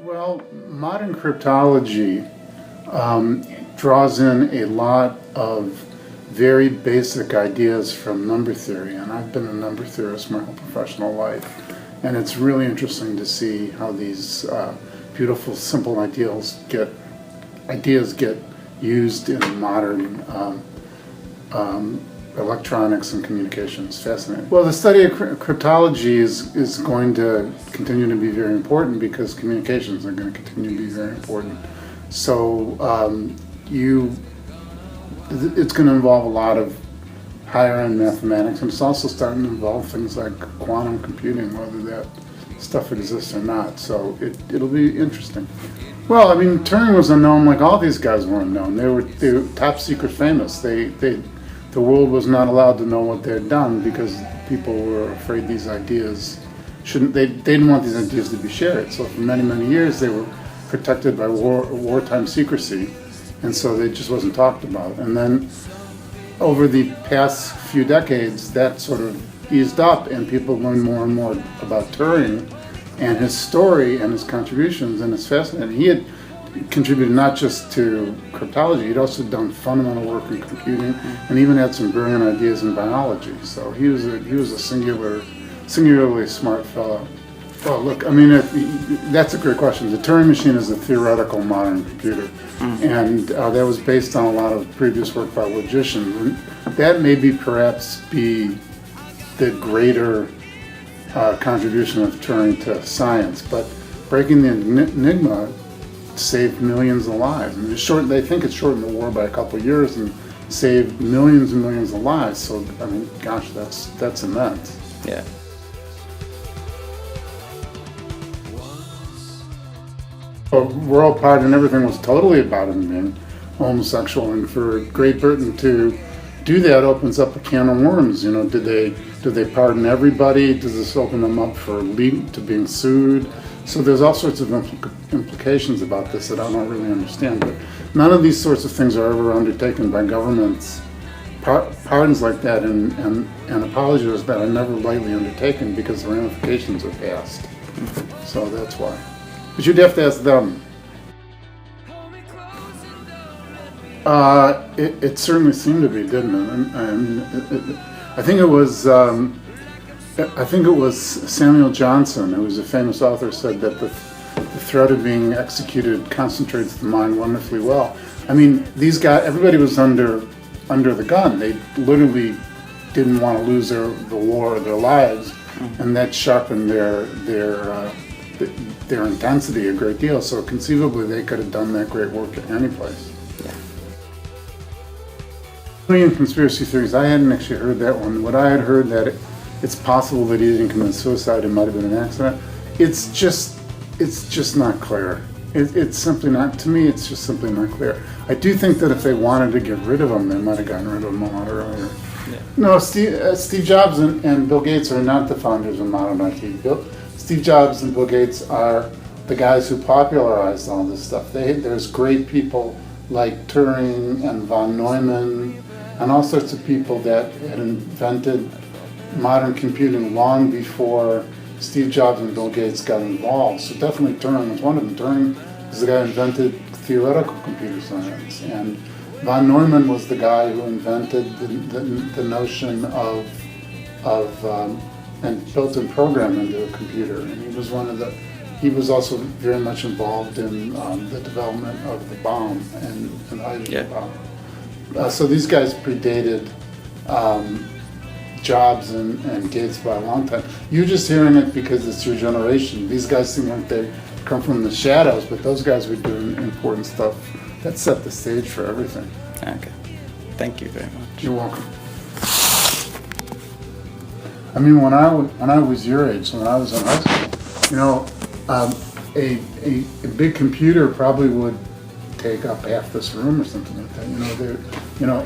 Well, modern cryptology draws in a lot of very basic ideas from number theory, and I've been a number theorist my whole professional life, and it's really interesting to see how these beautiful, simple ideas get used in modern electronics and communications. Fascinating. Well, the study of cryptology is going to continue to be very important because communications are going to continue to be very important. So it's going to involve a lot of higher end mathematics, and it's also starting to involve things like quantum computing, whether that stuff exists or not. So it'll be interesting. Well, I mean, Turing was unknown like all these guys were unknown. They were top secret famous. The world was not allowed to know what they had done because people were afraid these ideas they didn't want these ideas to be shared. So for many, many years they were protected by wartime secrecy, and so they just wasn't talked about. And then over the past few decades, that sort of eased up, and people learned more and more about Turing and his story and his contributions, and it's fascinating. He had contributed not just to cryptology, he'd also done fundamental work in computing, and even had some brilliant ideas in biology. So he was a singularly smart fellow. Well, look, I mean, that's a great question. The Turing machine is a theoretical modern computer, and that was based on a lot of previous work by logicians. And that may perhaps be the greater contribution of Turing to science, but breaking the enigma saved millions of lives. I mean, they think it shortened the war by a couple of years and saved millions and millions of lives. So, I mean, gosh, that's immense. Yeah. World pardon, everything was totally about him being homosexual, and for Great Britain to do that opens up a can of worms. You know, do they pardon everybody? Does this open them up to being sued? So there's all sorts of implications about this that I don't really understand. But none of these sorts of things are ever undertaken by governments. Pardons like that and apologies like that are never lightly undertaken because the ramifications are vast. So that's why. But you'd have to ask them. It certainly seemed to be, didn't it? I think it was Samuel Johnson, who was a famous author, said that the threat of being executed concentrates the mind wonderfully well. I mean, these guys, everybody was under the gun. They literally didn't want to lose the war or their lives, and that sharpened their intensity a great deal. So conceivably, they could have done that great work at any place. Yeah. In conspiracy theories, I hadn't actually heard that one. What I had heard that it's possible that he didn't commit suicide, it might have been an accident. It's just not clear. It's simply not, to me, it's just simply not clear. I do think that if they wanted to get rid of him, they might have gotten rid of him a lot earlier. Yeah. No, Steve Jobs and Bill Gates are not the founders of modern IT. Steve Jobs and Bill Gates are the guys who popularized all this stuff. There's great people like Turing and von Neumann and all sorts of people that had invented modern computing long before Steve Jobs and Bill Gates got involved. So definitely Turing was one of them. Turing is the guy who invented theoretical computer science, and von Neumann was the guy who invented the notion of and built in program into a computer. And he was also very much involved in the development of the bomb and the hydrogen bomb. So these guys predated Jobs and Gates by a long time. You're just hearing it because it's your generation. These guys seem like they come from the shadows, but those guys were doing important stuff that set the stage for everything. Okay. Thank you very much. You're welcome. I mean, when I was your age, when I was in high school, you know, a big computer probably would take up half this room or something like that.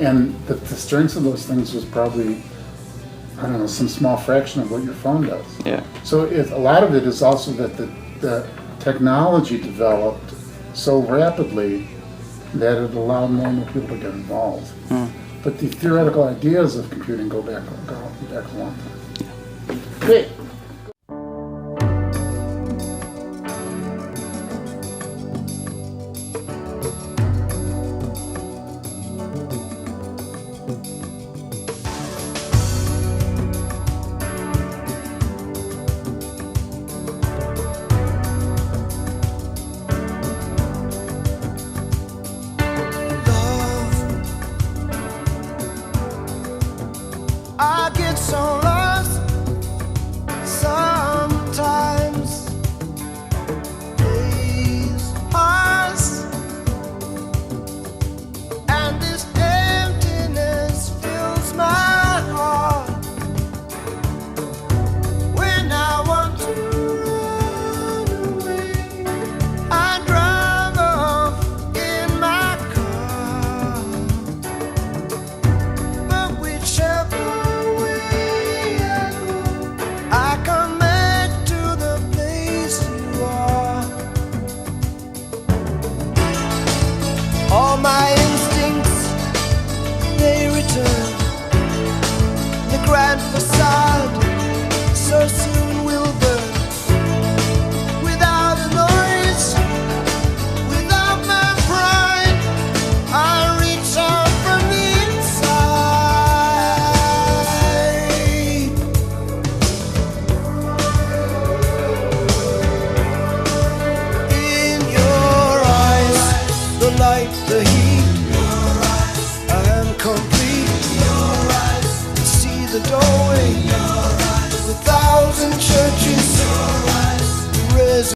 And the strength of those things was probably, I don't know, some small fraction of what your phone does. Yeah. So a lot of it is also that the technology developed so rapidly that it allowed more and more people to get involved. But the theoretical ideas of computing go back a long time. Great. I get so lost sometimes. Days pass and this emptiness fills my heart. When I want to run away, I drive off in my car. But whichever way I go, I come back to the place you are. All my instincts, they return. The grand facade so soon will burn. Without a noise, without my pride, I reach out from the inside. In your eyes, the light, the heat.